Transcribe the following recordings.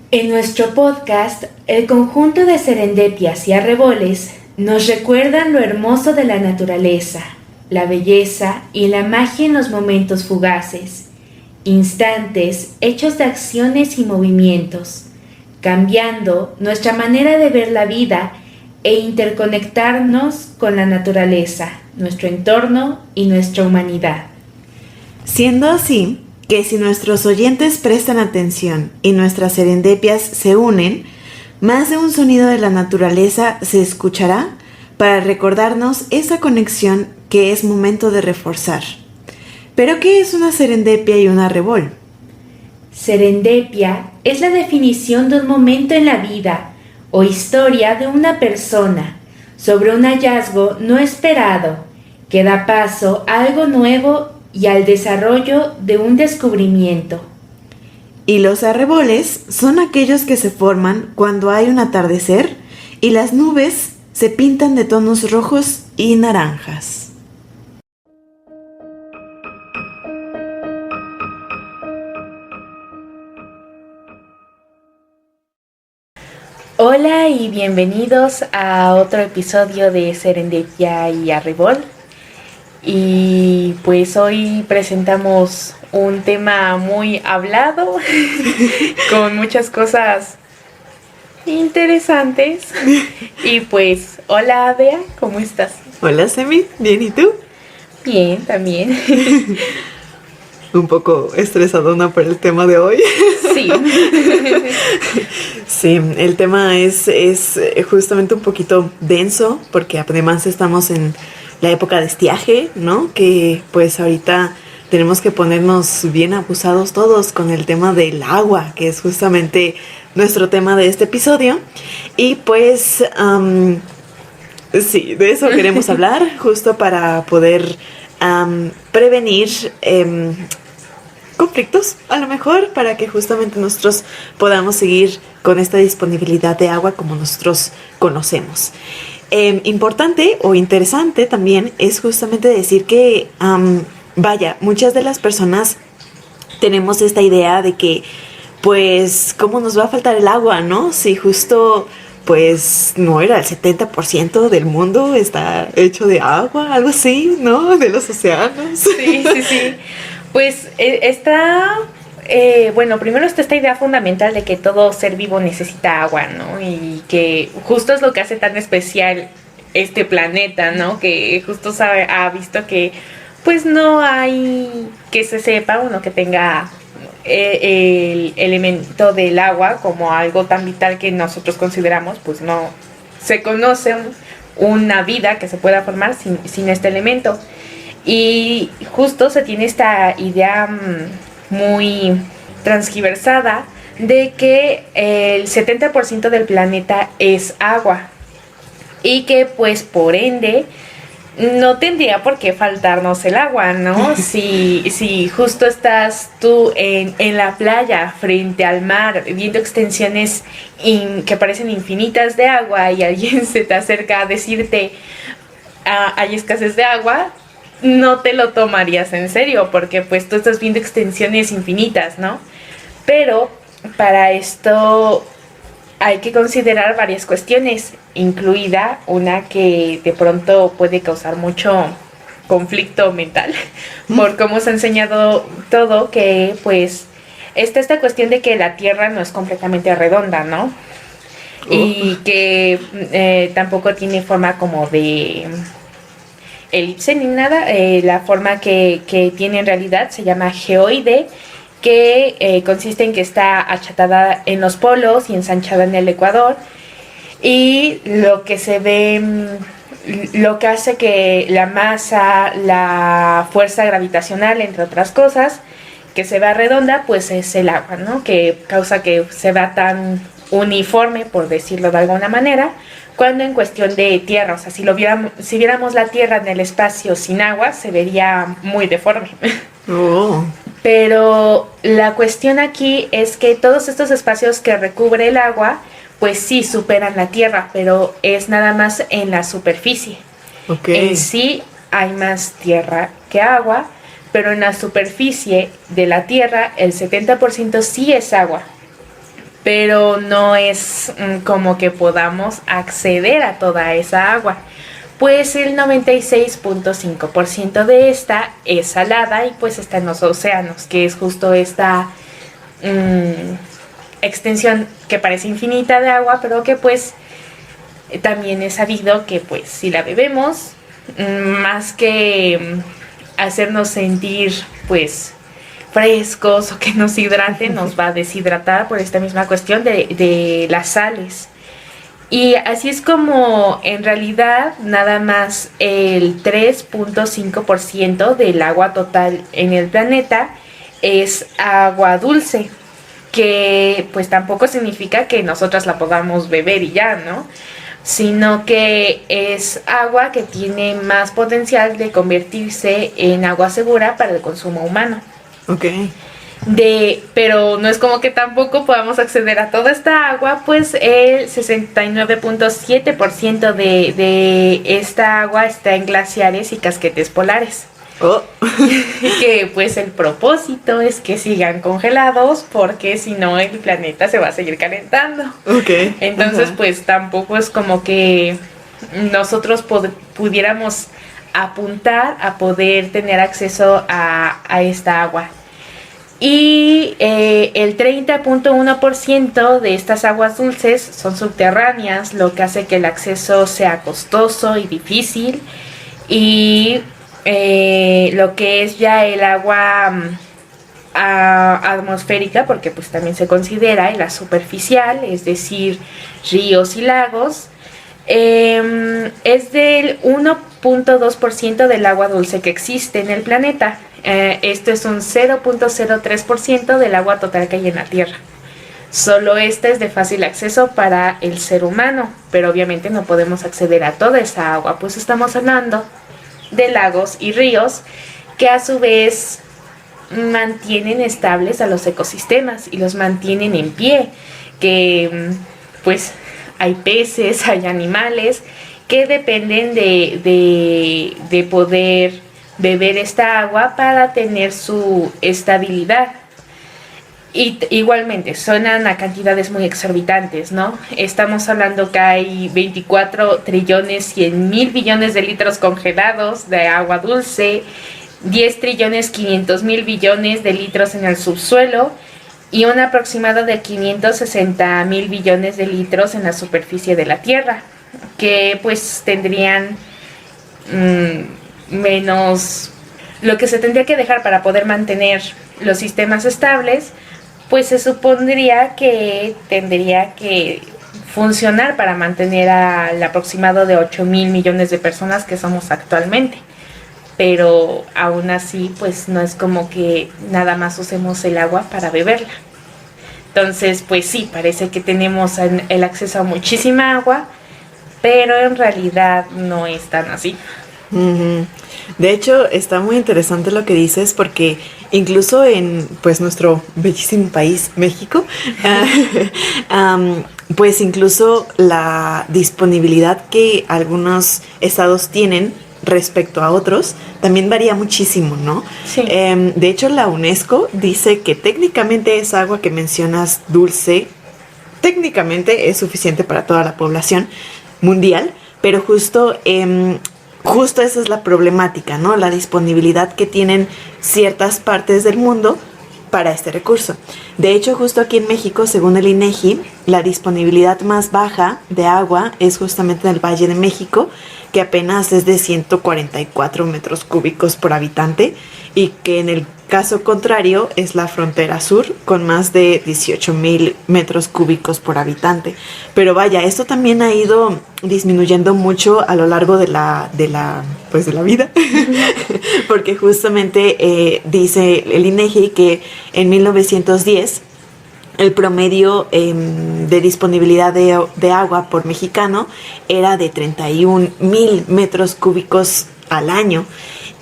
En nuestro podcast, el conjunto de serendepias y arreboles nos recuerdan lo hermoso de la naturaleza, la belleza y la magia en los momentos fugaces, instantes hechos de acciones y movimientos, cambiando nuestra manera de ver la vida e interconectarnos con la naturaleza, nuestro entorno y nuestra humanidad. Siendo así, que si nuestros oyentes prestan atención y nuestras serendepias se unen, más de un sonido de la naturaleza se escuchará para recordarnos esa conexión que es momento de reforzar. ¿Pero qué es una serendipia y un arrebol? Serendipia es la definición de un momento en la vida o historia de una persona sobre un hallazgo no esperado que da paso a algo nuevo y al desarrollo de un descubrimiento. Y los arreboles son aquellos que se forman cuando hay un atardecer y las nubes se pintan de tonos rojos y naranjas. Hola y bienvenidos a otro episodio de Serendipia y Arrebol. Y pues hoy presentamos un tema muy hablado, con muchas cosas interesantes. Y pues, hola Bea, ¿cómo estás? Hola Semi, ¿bien y tú? Bien, también. Un poco estresadona por el tema de hoy. Sí. Sí, el tema es justamente un poquito denso porque además estamos en la época de estiaje, ¿no? Que pues ahorita tenemos que ponernos bien abusados todos con el tema del agua, que es justamente nuestro tema de este episodio. Y pues sí, de eso queremos hablar, justo para poder prevenir conflictos, a lo mejor, para que justamente nosotros podamos seguir con esta disponibilidad de agua como nosotros conocemos. Importante o interesante también es justamente decir que, muchas de las personas tenemos esta idea de que, pues, ¿cómo nos va a faltar el agua, no? Si justo, pues, no era el 70% del mundo está hecho de agua, algo así, ¿no? De los océanos. Sí. Pues primero está esta idea fundamental de que todo ser vivo necesita agua, ¿no? Y que justo es lo que hace tan especial este planeta, ¿no? Que justo ha visto que pues no hay que se sepa uno que tenga el elemento del agua como algo tan vital que nosotros consideramos, pues no se conoce una vida que se pueda formar sin este elemento. Y justo se tiene esta idea muy transgiversada de que el 70% del planeta es agua y que pues por ende no tendría por qué faltarnos el agua, ¿no? Si justo estás tú en la playa frente al mar viendo extensiones que parecen infinitas de agua y alguien se te acerca a decirte hay escasez de agua, no te lo tomarías en serio porque pues tú estás viendo extensiones infinitas, ¿no? Pero para esto hay que considerar varias cuestiones, incluida una que de pronto puede causar mucho conflicto mental por cómo se ha enseñado todo, que pues está esta cuestión de que la Tierra no es completamente redonda, ¿no? Y que tampoco tiene forma como de elipse ni nada. La forma que tiene en realidad se llama geoide, que consiste en que está achatada en los polos y ensanchada en el ecuador, y lo que se ve, lo que hace que la masa, la fuerza gravitacional, entre otras cosas, que se vea redonda, pues es el agua, ¿no? Que causa que se vea tan uniforme, por decirlo de alguna manera, cuando en cuestión de tierra, o sea, si viéramos la Tierra en el espacio sin agua, se vería muy deforme. Oh. Pero la cuestión aquí es que todos estos espacios que recubre el agua, pues sí superan la Tierra, pero es nada más en la superficie. Okay. En sí hay más tierra que agua, pero en la superficie de la Tierra el 70% sí es agua. pero no es como que podamos acceder a toda esa agua, pues el 96.5% de esta es salada y pues está en los océanos, que es justo esta extensión que parece infinita de agua, pero que pues también es sabido que pues si la bebemos, más que hacernos sentir pues frescos o que nos hidrate, nos va a deshidratar por esta misma cuestión de las sales. Y así es como en realidad nada más el 3.5% del agua total en el planeta es agua dulce, que pues tampoco significa que nosotras la podamos beber y ya, ¿no? Sino que es agua que tiene más potencial de convertirse en agua segura para el consumo humano. Okay. Pero no es como que tampoco podamos acceder a toda esta agua, pues el 69.7% de esta agua está en glaciares y casquetes polares. Oh. Que pues el propósito es que sigan congelados, porque si no el planeta se va a seguir calentando. Okay. Entonces pues tampoco es como que nosotros pudiéramos apuntar a poder tener acceso a esta agua. Y el 30.1% de estas aguas dulces son subterráneas, lo que hace que el acceso sea costoso y difícil. Y lo que es ya el agua atmosférica, porque pues también se considera, y la superficial, es decir, ríos y lagos, es del 1.2% del agua dulce que existe en el planeta. Esto es un 0.03% del agua total que hay en la Tierra. Solo esta es de fácil acceso para el ser humano, pero obviamente no podemos acceder a toda esa agua, pues estamos hablando de lagos y ríos que a su vez mantienen estables a los ecosistemas y los mantienen en pie, que pues hay peces, hay animales que dependen de poder beber esta agua para tener su estabilidad. Y igualmente suenan a cantidades muy exorbitantes, ¿no? Estamos hablando que hay 24 trillones 100 mil billones de litros congelados de agua dulce, 10 trillones 500 mil billones de litros en el subsuelo y un aproximado de 560 mil billones de litros en la superficie de la Tierra, que pues tendrían menos lo que se tendría que dejar para poder mantener los sistemas estables, pues se supondría que tendría que funcionar para mantener al aproximado de 8 mil millones de personas que somos actualmente. Pero aún así, pues no es como que nada más usemos el agua para beberla. Entonces, pues sí, parece que tenemos el acceso a muchísima agua, pero en realidad no es tan así. Uh-huh. De hecho, está muy interesante lo que dices, porque incluso en pues nuestro bellísimo país, México, pues incluso la disponibilidad que algunos estados tienen respecto a otros también varía muchísimo, ¿no? Sí. De hecho, la UNESCO dice que técnicamente esa agua que mencionas dulce, técnicamente es suficiente para toda la población mundial, pero justo esa es la problemática, ¿no? La disponibilidad que tienen ciertas partes del mundo para este recurso. De hecho, justo aquí en México, según el INEGI, la disponibilidad más baja de agua es justamente en el Valle de México, que apenas es de 144 metros cúbicos por habitante, y que en el caso contrario es la frontera sur, con más de 18,000 metros cúbicos por habitante. Pero vaya, esto también ha ido disminuyendo mucho a lo largo de la vida, porque justamente dice el INEGI que en 1910 el promedio de disponibilidad de agua por mexicano era de 31,000 metros cúbicos al año.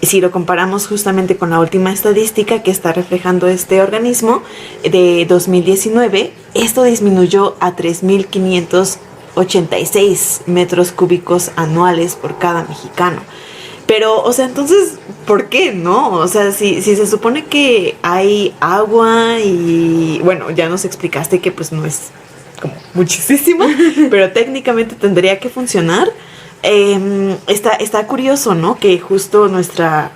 Si lo comparamos justamente con la última estadística que está reflejando este organismo de 2019, esto disminuyó a 3,586 metros cúbicos anuales por cada mexicano, Pero, o sea, entonces, ¿por qué no? O sea, si se supone que hay agua y, bueno, ya nos explicaste que pues no es como muchísimo, pero técnicamente tendría que funcionar. Está curioso, ¿no? Que justo nuestra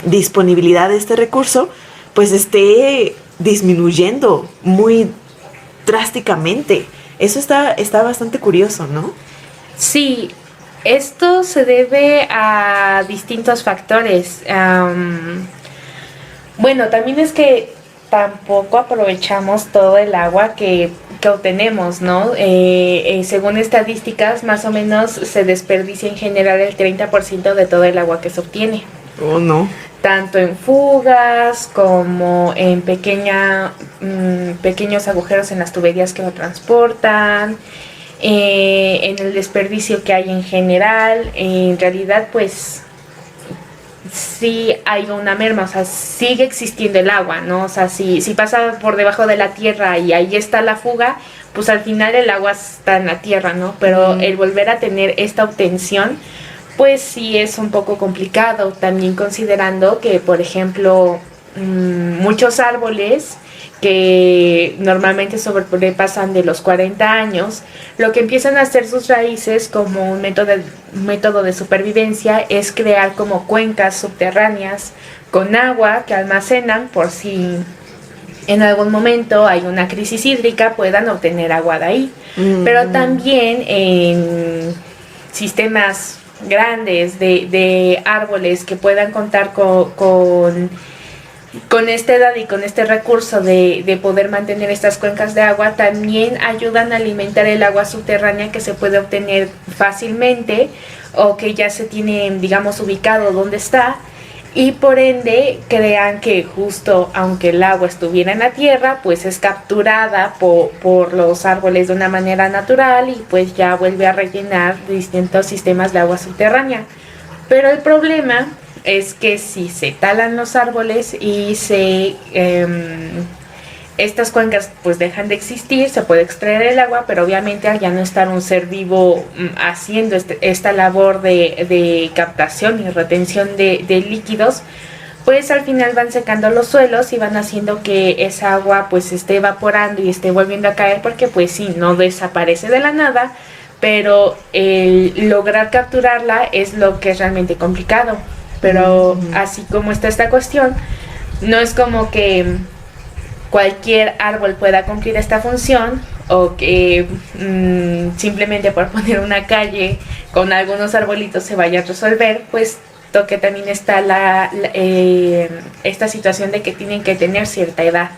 disponibilidad de este recurso pues esté disminuyendo muy drásticamente. Eso está bastante curioso, ¿no? Sí, esto se debe a distintos factores. Bueno, también es que tampoco aprovechamos todo el agua que obtenemos, ¿no? Según estadísticas, más o menos se desperdicia en general el 30% de todo el agua que se obtiene. Oh, no. Tanto en fugas como en pequeños agujeros en las tuberías que lo transportan, en el desperdicio que hay en general. En realidad, pues sí hay una merma, o sea, sigue existiendo el agua, ¿no? O sea, si pasa por debajo de la tierra y ahí está la fuga, pues al final el agua está en la tierra, ¿no? Pero el volver a tener esta obtención, pues sí es un poco complicado, también considerando que, por ejemplo, muchos árboles que normalmente sobrepasan de los 40 años, lo que empiezan a hacer sus raíces como un método de supervivencia es crear como cuencas subterráneas con agua que almacenan por si en algún momento hay una crisis hídrica, puedan obtener agua de ahí. Pero también en sistemas grandes de árboles que puedan contar con esta edad y con este recurso de poder mantener estas cuencas de agua, también ayudan a alimentar el agua subterránea que se puede obtener fácilmente o que ya se tiene, digamos, ubicado donde está, y por ende crean que justo aunque el agua estuviera en la tierra, pues es capturada por los árboles de una manera natural y pues ya vuelve a rellenar distintos sistemas de agua subterránea. Pero el problema es que si se talan los árboles y estas cuencas pues dejan de existir, se puede extraer el agua, pero obviamente al ya no estar un ser vivo haciendo esta labor de captación y retención de líquidos, pues al final van secando los suelos y van haciendo que esa agua pues esté evaporando y esté volviendo a caer, porque pues sí, no desaparece de la nada, pero el lograr capturarla es lo que es realmente complicado. Pero así como está esta cuestión, no es como que cualquier árbol pueda cumplir esta función, o que simplemente por poner una calle con algunos arbolitos se vaya a resolver, pues que también está esta situación de que tienen que tener cierta edad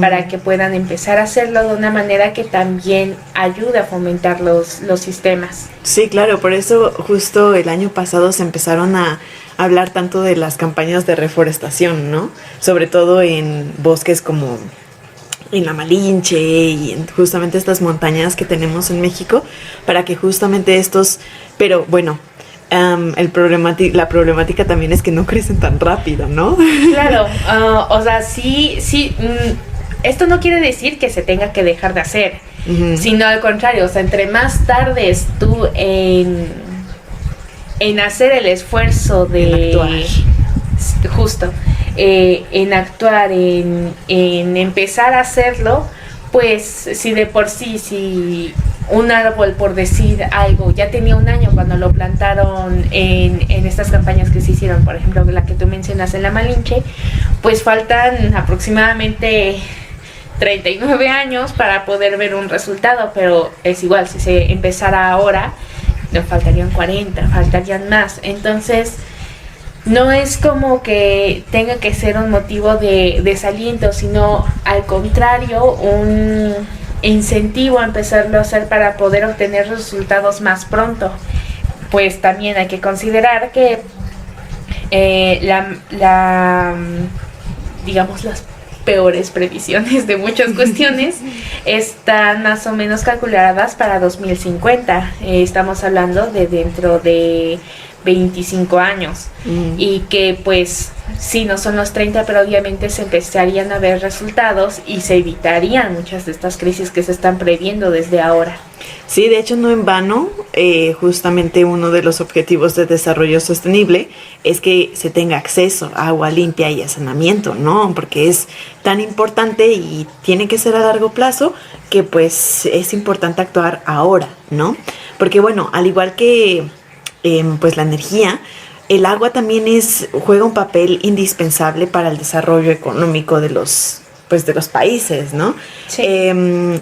para que puedan empezar a hacerlo de una manera que también ayude a fomentar los sistemas. Sí, claro, por eso justo el año pasado se empezaron a hablar tanto de las campañas de reforestación, ¿no? Sobre todo en bosques como en la Malinche y en justamente estas montañas que tenemos en México, para que justamente estos, pero bueno, la problemática también es que no crecen tan rápido, ¿no? Claro, o sea, sí, esto no quiere decir que se tenga que dejar de hacer, sino al contrario, o sea, entre más tardes tú en hacer el esfuerzo de actuar, justo, en actuar, en empezar a hacerlo, pues si de por sí, si un árbol, por decir algo, ya tenía un año cuando lo plantaron en estas campañas que se hicieron, por ejemplo, la que tú mencionas en la Malinche, pues faltan aproximadamente 39 años para poder ver un resultado, pero es igual, si se empezara ahora, nos faltarían 40, faltarían más. Entonces, no es como que tenga que ser un motivo de desaliento, sino al contrario, un incentivo a empezarlo a hacer para poder obtener resultados más pronto. Pues también hay que considerar que digamos, las peores previsiones de muchas cuestiones están más o menos calculadas para 2050. Estamos hablando de dentro de 25 años y que pues sí, no son los 30, pero obviamente se empezarían a ver resultados y se evitarían muchas de estas crisis que se están previendo desde ahora. Sí, de hecho no en vano, justamente uno de los objetivos de desarrollo sostenible es que se tenga acceso a agua limpia y a saneamiento, ¿no? Porque es tan importante y tiene que ser a largo plazo que pues es importante actuar ahora, ¿no? Porque bueno, al igual que pues la energía, el agua también juega un papel indispensable para el desarrollo económico de los países, ¿no? Sí.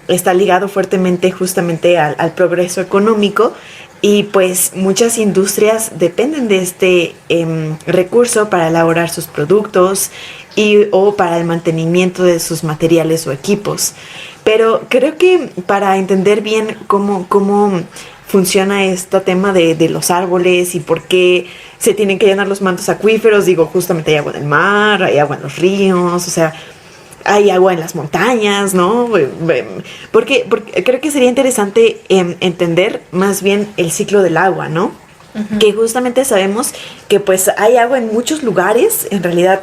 Está ligado fuertemente justamente al progreso económico y pues muchas industrias dependen de este recurso para elaborar sus productos o para el mantenimiento de sus materiales o equipos. Pero creo que para entender bien cómo funciona este tema de los árboles y por qué se tienen que llenar los mantos acuíferos, digo, justamente hay agua en el mar, hay agua en los ríos, o sea, hay agua en las montañas, ¿no? Porque creo que sería interesante entender más bien el ciclo del agua, ¿no? Uh-huh. Que justamente sabemos que pues hay agua en muchos lugares, en realidad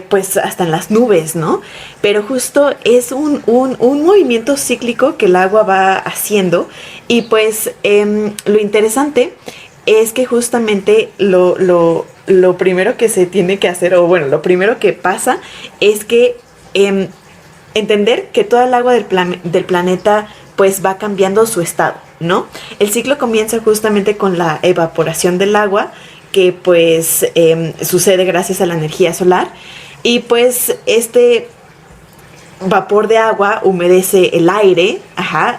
pues hasta en las nubes, ¿no? Pero justo es un movimiento cíclico que el agua va haciendo y pues lo interesante es que justamente lo primero que se tiene que hacer, o bueno, lo primero que pasa es que entender que toda el agua del planeta pues va cambiando su estado, ¿no? El ciclo comienza justamente con la evaporación del agua, que pues sucede gracias a la energía solar, y pues este vapor de agua humedece el aire,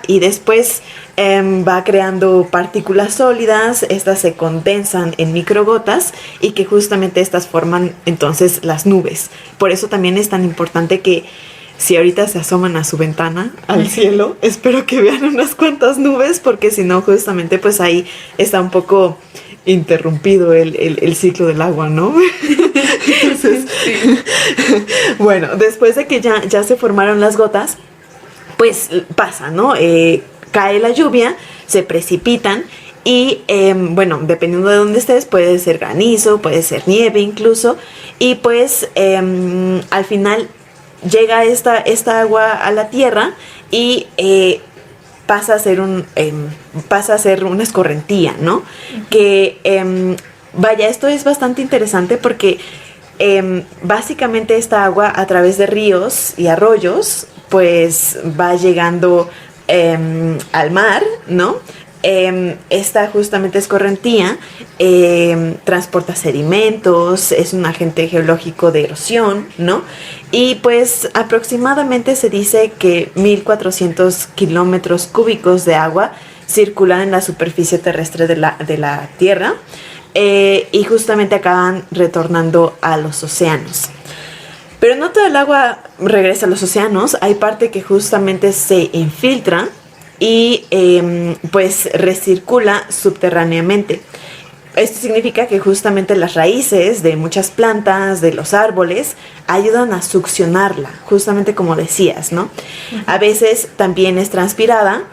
y después va creando partículas sólidas, estas se condensan en microgotas y que justamente estas forman entonces las nubes. Por eso también es tan importante que si ahorita se asoman a su ventana al cielo, espero que vean unas cuantas nubes, porque si no justamente pues ahí está un poco interrumpido el ciclo del agua, ¿no? Entonces, sí. Bueno, después de que ya se formaron las gotas, pues pasa, ¿no? Cae la lluvia, se precipitan y, bueno, dependiendo de dónde estés, puede ser granizo, puede ser nieve incluso, y pues al final llega esta agua a la tierra y pasa a ser una escorrentía, ¿no? Uh-huh. Que, vaya, esto es bastante interesante porque básicamente esta agua a través de ríos y arroyos pues va llegando al mar, ¿no? Esta justamente escorrentía transporta sedimentos, es un agente geológico de erosión, ¿no? Y pues aproximadamente se dice que 1.400 kilómetros cúbicos de agua circulan en la superficie terrestre de la Tierra y justamente acaban retornando a los océanos. Pero no todo el agua regresa a los océanos, hay parte que justamente se infiltra y pues recircula subterráneamente. Esto significa que justamente las raíces de muchas plantas, de los árboles, ayudan a succionarla, justamente como decías, ¿no? Uh-huh. A veces también es transpirada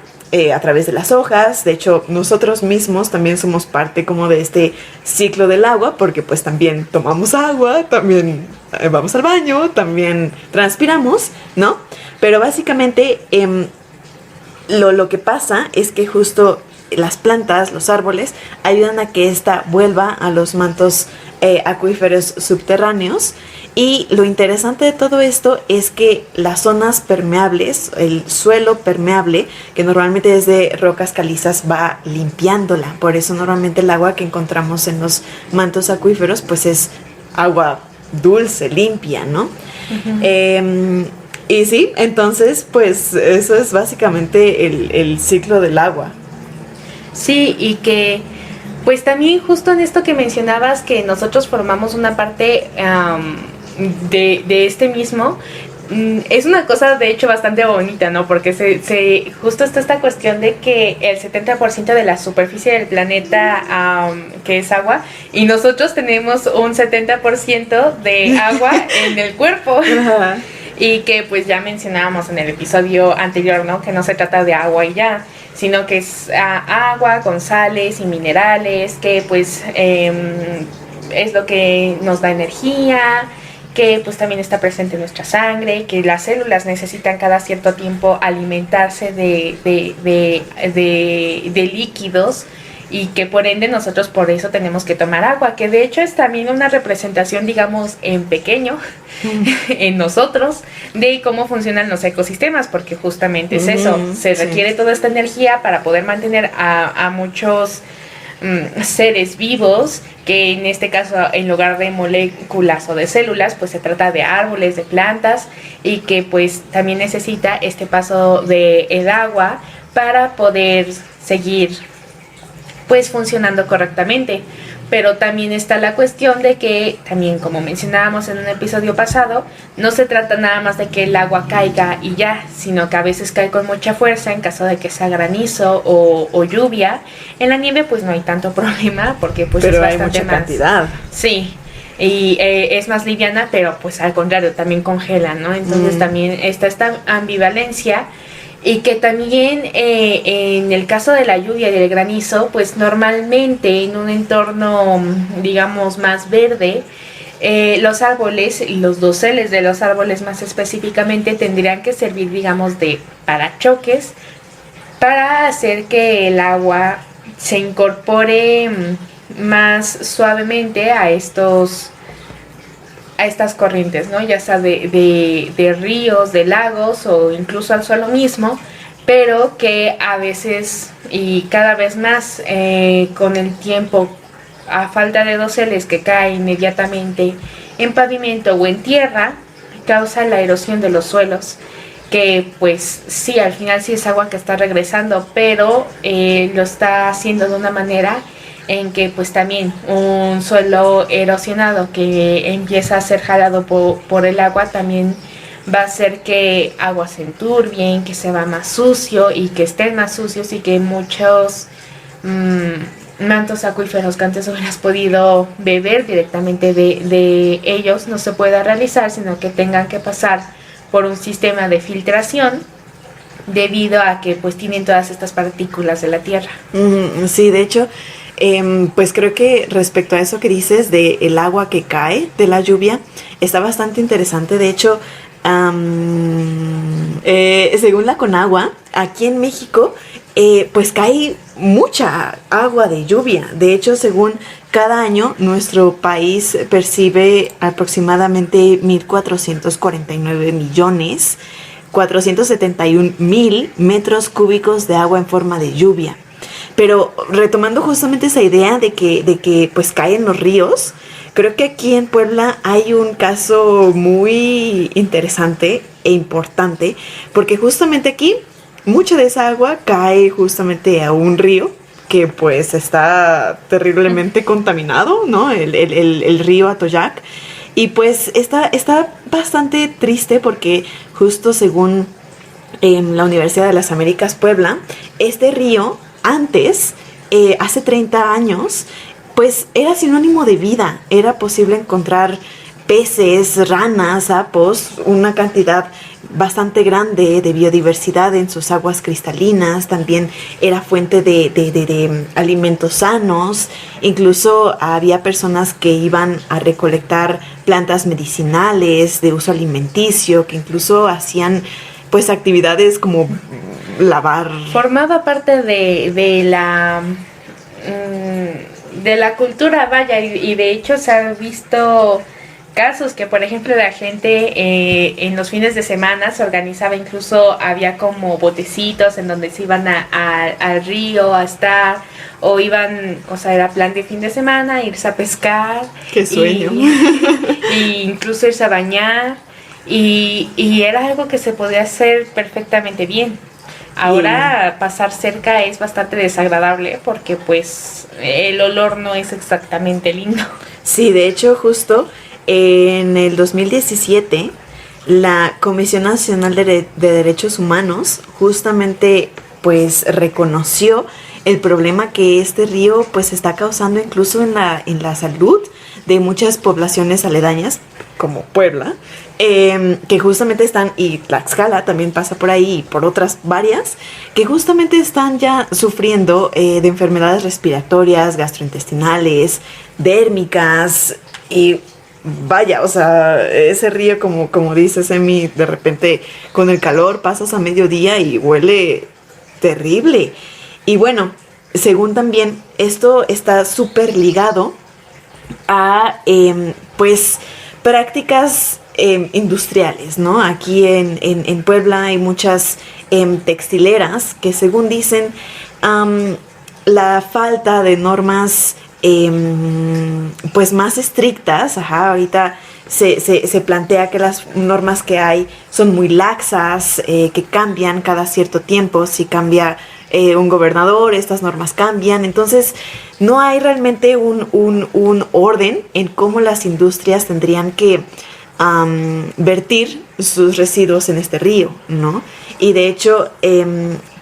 a través de las hojas. De hecho, nosotros mismos también somos parte como de este ciclo del agua, porque pues también tomamos agua, también vamos al baño, también transpiramos, ¿no? Pero básicamente lo que pasa es que justo las plantas, los árboles, ayudan a que ésta vuelva a los mantos acuíferos subterráneos. Y lo interesante de todo esto es que las zonas permeables, el suelo permeable, que normalmente es de rocas calizas, va limpiándola. Por eso normalmente el agua que encontramos en los mantos acuíferos pues es agua dulce, limpia, ¿no? Uh-huh. Y sí, entonces pues eso es básicamente el ciclo del agua. Sí, y que pues también justo en esto que mencionabas, que nosotros formamos una parte de este mismo, es una cosa de hecho bastante bonita, ¿no? Porque justo está esta cuestión de que el 70% de la superficie del planeta que es agua, y nosotros tenemos un 70% de agua en el cuerpo. Uh-huh. Y que pues ya mencionábamos en el episodio anterior, ¿no? Que no se trata de agua y ya, sino que es agua con sales y minerales, que pues es lo que nos da energía que pues también está presente en nuestra sangre, que las células necesitan cada cierto tiempo alimentarse de líquidos, y que por ende nosotros por eso tenemos que tomar agua, que de hecho es también una representación, digamos, en pequeño, en nosotros, de cómo funcionan los ecosistemas, porque justamente es eso, se requiere toda esta energía para poder mantener a muchos seres vivos, que en este caso en lugar de moléculas o de células pues se trata de árboles, de plantas, y que pues también necesita este paso de el agua para poder seguir pues funcionando correctamente. Pero también está la cuestión de que, también como mencionábamos en un episodio pasado, no se trata nada más de que el agua caiga y ya, sino que a veces cae con mucha fuerza en caso de que sea granizo o lluvia. En la nieve pues no hay tanto problema, porque pues pero es bastante hay mucha más cantidad. Sí, y es más liviana, pero pues al contrario, también congela, ¿no? Entonces también está esta ambivalencia. Y que también en el caso de la lluvia y del granizo, pues normalmente en un entorno, digamos, más verde, los árboles, los doseles de los árboles más específicamente, tendrían que servir, digamos, de parachoques para hacer que el agua se incorpore más suavemente a estas corrientes, ¿no? Ya sea de ríos, de lagos o incluso al suelo mismo, pero que a veces y cada vez más con el tiempo, a falta de doseles que cae inmediatamente en pavimento o en tierra, causa la erosión de los suelos, que pues sí, al final sí es agua que está regresando, pero lo está haciendo de una manera en que pues también un suelo erosionado que empieza a ser jalado por el agua también va a hacer que agua se enturbien, que se va más sucio y que estén más sucios, y que muchos mantos acuíferos que antes hubieras podido beber directamente de ellos no se pueda realizar, sino que tengan que pasar por un sistema de filtración debido a que pues tienen todas estas partículas de la tierra. Sí, de hecho, pues creo que respecto a eso que dices de el agua que cae de la lluvia, está bastante interesante. De hecho, según la Conagua, aquí en México, pues cae mucha agua de lluvia. De hecho, según cada año, nuestro país percibe aproximadamente 1,449,471,000 metros cúbicos de agua en forma de lluvia. Pero retomando justamente esa idea de que pues caen los ríos, creo que aquí en Puebla hay un caso muy interesante e importante, porque justamente aquí mucha de esa agua cae justamente a un río que pues está terriblemente contaminado, ¿no? El río Atoyac. Y pues está bastante triste porque justo según la Universidad de las Américas Puebla, este río antes, hace 30 años, pues era sinónimo de vida. Era posible encontrar peces, ranas, sapos, una cantidad bastante grande de biodiversidad en sus aguas cristalinas. También era fuente de alimentos sanos. Incluso había personas que iban a recolectar plantas medicinales de uso alimenticio, que incluso hacían pues actividades como lavar. Formaba parte de la cultura, vaya, y de hecho se han visto casos que, por ejemplo, la gente en los fines de semana se organizaba, incluso había como botecitos en donde se iban al río a estar, o iban, o sea, era plan de fin de semana, irse a pescar. ¡Qué sueño! Y incluso irse a bañar, y era algo que se podía hacer perfectamente bien. Ahora pasar cerca es bastante desagradable porque pues el olor no es exactamente lindo. Sí, de hecho justo en el 2017 la Comisión Nacional de Derechos Humanos justamente pues reconoció el problema que este río pues está causando incluso en la salud de muchas poblaciones aledañas como Puebla, que justamente están, y Tlaxcala también pasa por ahí, y por otras varias, que justamente están ya sufriendo de enfermedades respiratorias, gastrointestinales, dérmicas, y vaya, o sea, ese río, como dices, Emi, de repente con el calor pasas a mediodía y huele terrible. Y bueno, según también, esto está súper ligado a, pues, prácticas industriales, ¿no? Aquí en Puebla hay muchas textileras que, según dicen, la falta de normas pues más estrictas, ahorita se plantea que las normas que hay son muy laxas, que cambian cada cierto tiempo. Si cambia un gobernador, estas normas cambian. Entonces, no hay realmente un orden en cómo las industrias tendrían que vertir sus residuos en este río, ¿no? Y de hecho,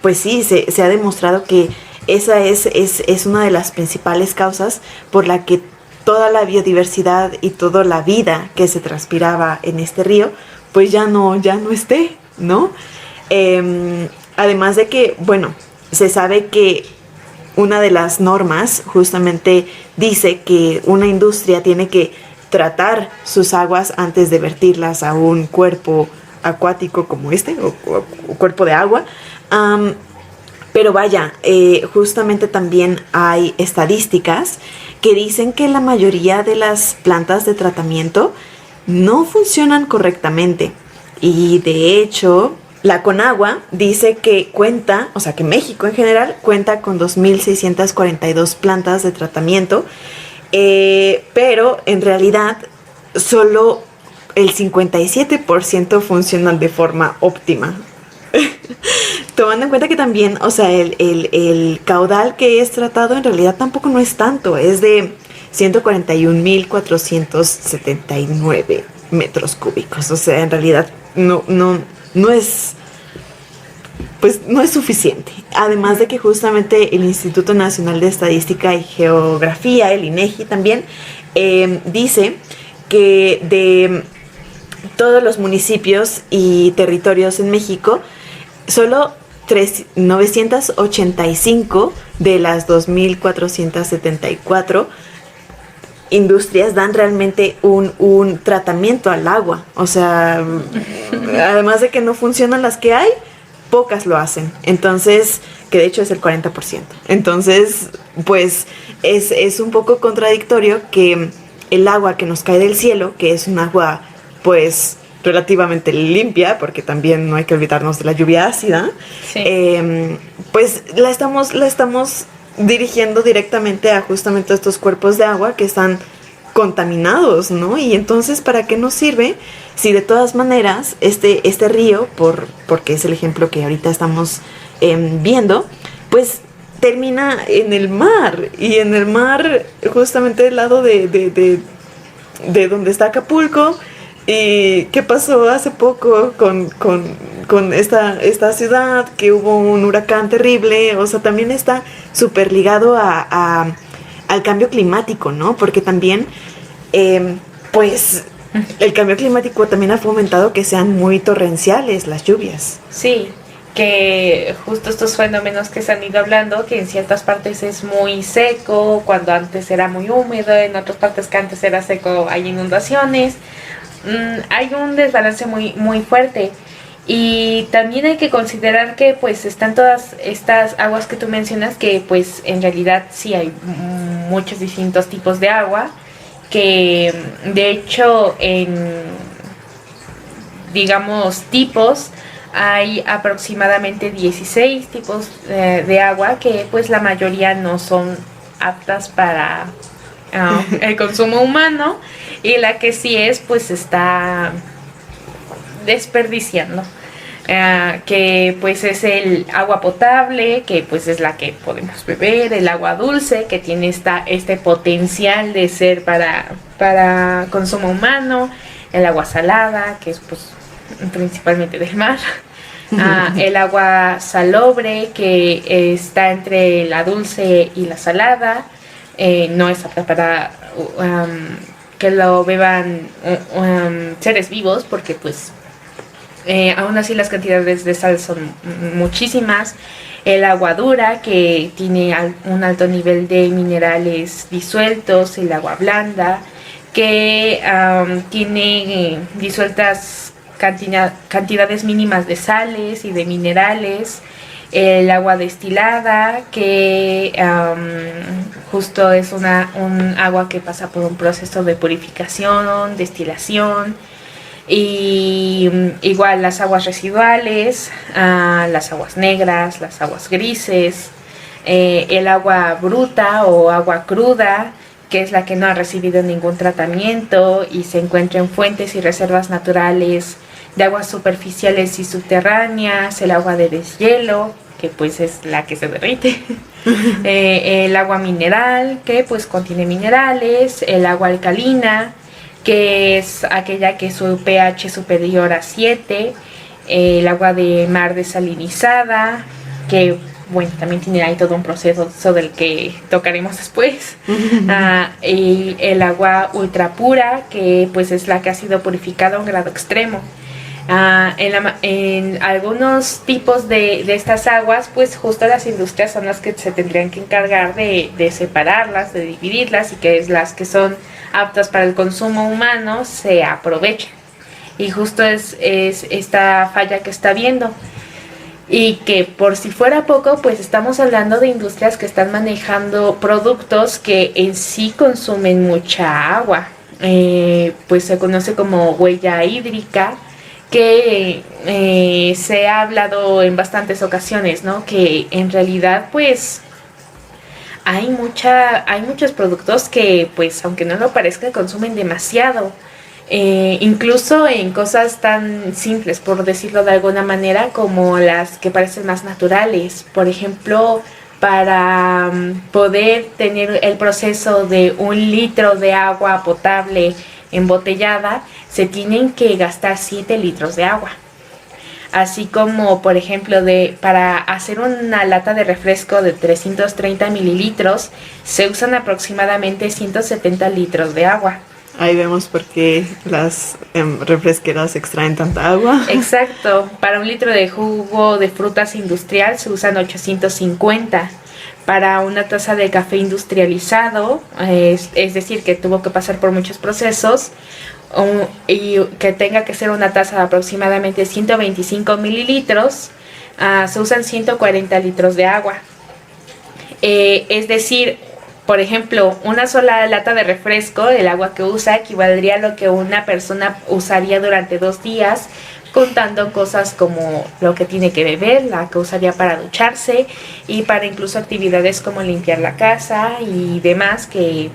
pues sí, se ha demostrado que esa es una de las principales causas por la que toda la biodiversidad y toda la vida que se transpiraba en este río, pues ya no esté, ¿no? Además de que, bueno, se sabe que una de las normas justamente dice que una industria tiene que tratar sus aguas antes de vertirlas a un cuerpo acuático como este, o cuerpo de agua. Pero vaya, justamente también hay estadísticas que dicen que la mayoría de las plantas de tratamiento no funcionan correctamente. Y de hecho, la Conagua dice que cuenta, o sea que México en general cuenta con 2.642 plantas de tratamiento, pero en realidad solo el 57% funcionan de forma óptima. Tomando en cuenta que también, o sea, el caudal que es tratado en realidad tampoco no es tanto, es de 141.479 metros cúbicos. O sea, en realidad no es, pues no es suficiente. Además de que justamente el Instituto Nacional de Estadística y Geografía, el INEGI también, dice que de todos los municipios y territorios en México, solo 985 de las 2.474 industrias dan realmente un tratamiento al agua. O sea, además de que no funcionan las que hay, pocas lo hacen. Entonces, que de hecho es el 40%. Entonces, pues es un poco contradictorio que el agua que nos cae del cielo, que es un agua pues relativamente limpia, porque también no hay que olvidarnos de la lluvia ácida, sí. Pues la estamos dirigiendo directamente a justamente estos cuerpos de agua que están contaminados, ¿no? Y entonces, ¿para qué nos sirve si de todas maneras este río, porque es el ejemplo que ahorita estamos viendo, pues termina en el mar, y en el mar justamente del lado de donde está Acapulco? ¿Y qué pasó hace poco con esta ciudad? Que hubo un huracán terrible. O sea, también está súper ligado al cambio climático, ¿no? Porque también, pues, el cambio climático también ha fomentado que sean muy torrenciales las lluvias. Sí, que justo estos fenómenos que se han ido hablando, que en ciertas partes es muy seco, cuando antes era muy húmedo, en otras partes que antes era seco hay inundaciones. Hay un desbalance muy, muy fuerte, y también hay que considerar que pues están todas estas aguas que tú mencionas, que pues en realidad sí hay muchos distintos tipos de agua, que de hecho en, digamos, tipos, hay aproximadamente 16 tipos de agua, que pues la mayoría no son aptas para el consumo humano, y la que sí es, pues está desperdiciando, que pues es el agua potable, que pues es la que podemos beber, el agua dulce, que tiene este potencial de ser para consumo humano, el agua salada, que es pues principalmente del mar, el agua salobre, que está entre la dulce y la salada, no es apta para que lo beban seres vivos, porque pues aún así las cantidades de sal son muchísimas. El agua dura, que tiene un alto nivel de minerales disueltos. El agua blanda, que tiene disueltas cantidades mínimas de sales y de minerales. El agua destilada, que justo es un agua que pasa por un proceso de purificación, destilación. Y igual las aguas residuales, las aguas negras, las aguas grises, el agua bruta o agua cruda, que es la que no ha recibido ningún tratamiento y se encuentra en fuentes y reservas naturales de aguas superficiales y subterráneas, el agua de deshielo, que pues es la que se derrite, el agua mineral, que pues contiene minerales, el agua alcalina, que es aquella que su pH es superior a 7, el agua de mar desalinizada, que bueno, también tiene ahí todo un proceso del que tocaremos después, y el agua ultra pura, que pues es la que ha sido purificada a un grado extremo. En algunos tipos de estas aguas, pues justo las industrias son las que se tendrían que encargar de separarlas, de dividirlas, y que es las que son aptas para el consumo humano se aprovechen. Y justo es esta falla que está viendo. Y que por si fuera poco, pues estamos hablando de industrias que están manejando productos que en sí consumen mucha agua. Pues se conoce como huella hídrica, que se ha hablado en bastantes ocasiones, ¿no? Que en realidad pues hay muchos productos que pues aunque no lo parezca consumen demasiado, incluso en cosas tan simples, por decirlo de alguna manera, como las que parecen más naturales. Por ejemplo, para poder tener el proceso de 1 litro de agua potable embotellada, se tienen que gastar 7 litros de agua. Así como, por ejemplo, para hacer una lata de refresco de 330 mililitros, se usan aproximadamente 170 litros de agua. Ahí vemos por qué las refresqueras extraen tanta agua. Exacto. Para 1 litro de jugo de frutas industrial se usan 850. Para una taza de café industrializado, es decir, que tuvo que pasar por muchos procesos, y que tenga que ser una taza de aproximadamente 125 mililitros, se usan 140 litros de agua. Es decir, por ejemplo, una sola lata de refresco, el agua que usa equivaldría a lo que una persona usaría durante 2 días, contando cosas como lo que tiene que beber, la que usaría para ducharse y para incluso actividades como limpiar la casa y demás, que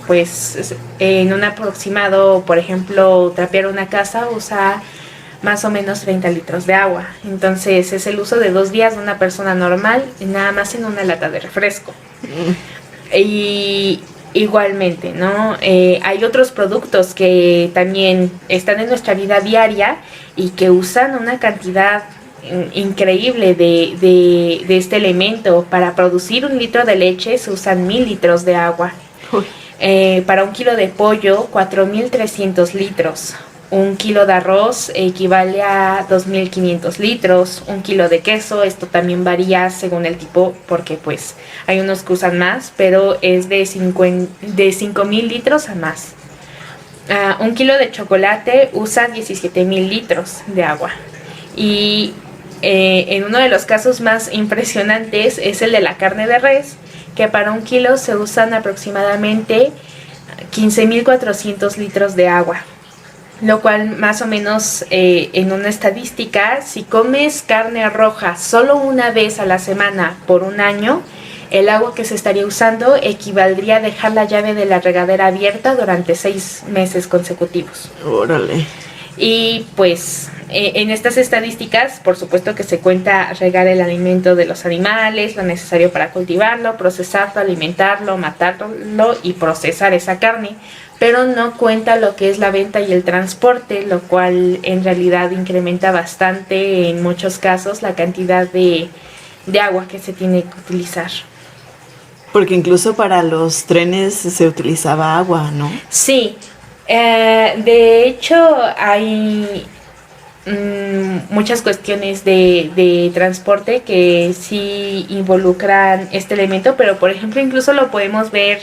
pues en un aproximado, por ejemplo, trapear una casa usa más o menos 30 litros de agua. Entonces es el uso de 2 días de una persona normal, nada más en una lata de refresco. Y igualmente, ¿no? Hay otros productos que también están en nuestra vida diaria y que usan una cantidad increíble de este elemento. Para producir 1 litro de leche se usan 1000 litros de agua. Para 1 kilo de pollo, 4300 litros. 1 kilo de arroz equivale a 2500 litros. 1 kilo de queso, esto también varía según el tipo, porque pues hay unos que usan más, pero es de 5000 litros a más. 1 kilo de chocolate usa 17000 litros de agua. Y en uno de los casos más impresionantes es el de la carne de res, que para 1 kilo se usan aproximadamente 15400 litros de agua. Lo cual más o menos en una estadística, si comes carne roja solo una vez a la semana por 1 año, el agua que se estaría usando equivaldría a dejar la llave de la regadera abierta durante 6 meses consecutivos. Órale. Y pues en estas estadísticas, por supuesto que se cuenta regar el alimento de los animales, lo necesario para cultivarlo, procesarlo, alimentarlo, matarlo y procesar esa carne, pero no cuenta lo que es la venta y el transporte, lo cual en realidad incrementa bastante en muchos casos la cantidad de agua que se tiene que utilizar. Porque incluso para los trenes se utilizaba agua, ¿no? Sí, de hecho hay muchas cuestiones de transporte que sí involucran este elemento, pero por ejemplo incluso lo podemos ver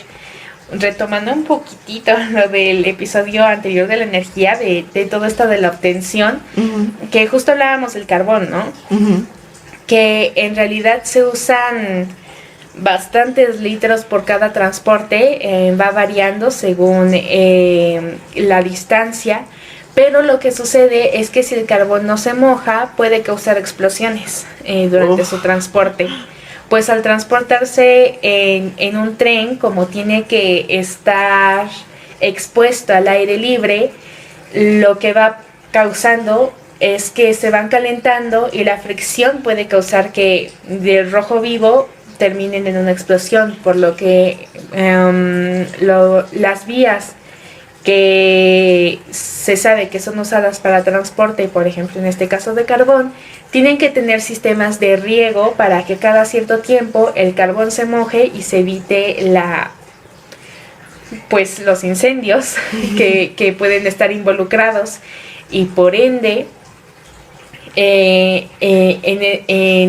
retomando un poquitito lo del episodio anterior de la energía, de todo esto de la obtención, que justo hablábamos del carbón, ¿no? Que en realidad se usan bastantes litros por cada transporte, va variando según la distancia, pero lo que sucede es que si el carbón no se moja puede causar explosiones durante su transporte. Pues al transportarse en un tren, como tiene que estar expuesto al aire libre, lo que va causando es que se van calentando y la fricción puede causar que de rojo vivo terminen en una explosión, por lo que las vías que se sabe que son usadas para transporte, por ejemplo en este caso de carbón, tienen que tener sistemas de riego para que cada cierto tiempo el carbón se moje y se evite los incendios que pueden estar involucrados, y por ende en